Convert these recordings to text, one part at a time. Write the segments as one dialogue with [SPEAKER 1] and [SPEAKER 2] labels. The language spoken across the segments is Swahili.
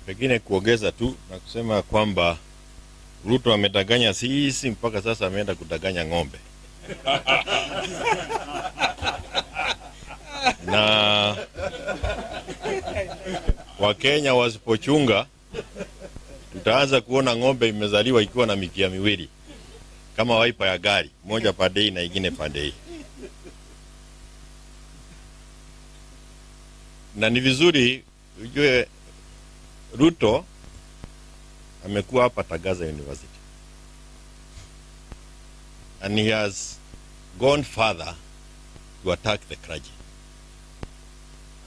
[SPEAKER 1] Pengine kuongeza tu na kusema kwamba Ruto amedanganya sisi mpaka sasa ameenda kudanganya ng'ombe. Na Wakenya wasipochunga tutaanza kuona ng'ombe imezaliwa ikiwa na mikia miwili kama waipa ya gari, moja pande hii na ingine pande hii. Na ni vizuri ujue Ruto amekuwa hapa Tagaza University and he has gone further to attack the clergy.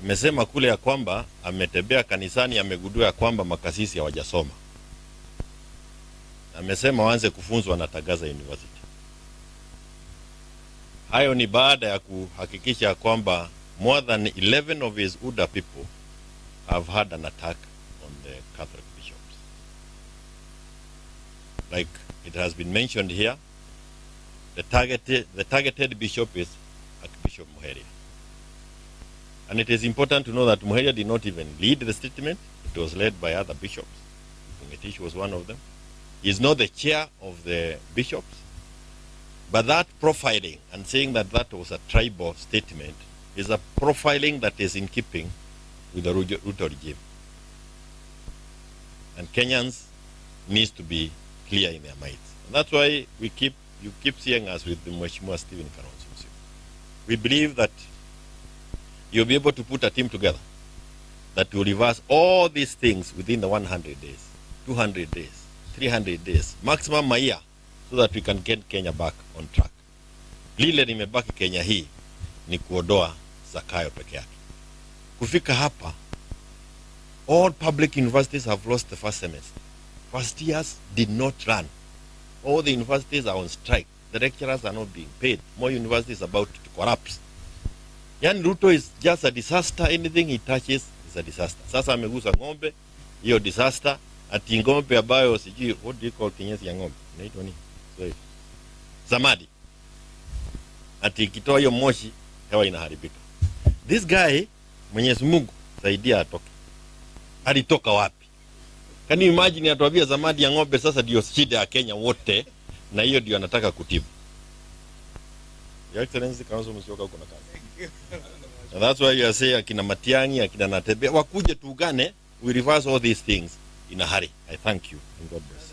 [SPEAKER 1] Amesema kule ya kwamba ametembea kanisani, amegundua ya kwamba makasisi hawajasoma. Amesema waanze kufunzwa na Tagaza University. Hayo ni baada ya kuhakikisha kwamba more than 11 of his UDA people have had an attack on the Catholic bishops. Like it has been mentioned here, the targeted bishop is Archbishop Muheria. And it is important to know that Muheria did not even lead the statement. It was led by other bishops. Ngetish was one of them. He is not the chair of the bishops. But that profiling and saying that that was a tribal statement is a profiling that is in keeping with the Ruto regime. And Kenyans needs to be clear in their minds. And that's why you keep seeing us with the Mheshimiwa Stephen Kalonzo Musyoka. We believe that you'll be able to put a team together that will reverse all these things within the 100 days, 200 days, 300 days, maximum a year, so that we can get Kenya back on track. Lile limebaki Kenya hii ni kuodoa Zakayo peke yake. Kufika hapa, all public universities have lost the first semester. First years did not run. All the universities are on strike. The lecturers are not being paid. More universities are about to collapse. Yani Ruto is just a disaster. Anything he touches is a disaster. Sasa amegusa ng'ombe, hiyo disaster. Ati ng'ombe ambayo sijui, what do you call kinyesi ya ng'ombe? Inaitwa nini? Sorry. Samadi. Ati ikitoa hiyo moshi, hewa inaharibika. This guy, Mwenyezi Mungu saidia atoke. Alitoka wapi? Can you imagine atuambia zamadi ya ng'ombe sasa ndio shida ya Kenya wote, na hiyo ndio anataka kutibu. Your Excellency Kalonzo Musyoka uko na kazi. And that's why you are saying akina Matiang'i, akina Natembeya wakuje tuungane, we reverse all these things in a hurry. I thank you and God bless.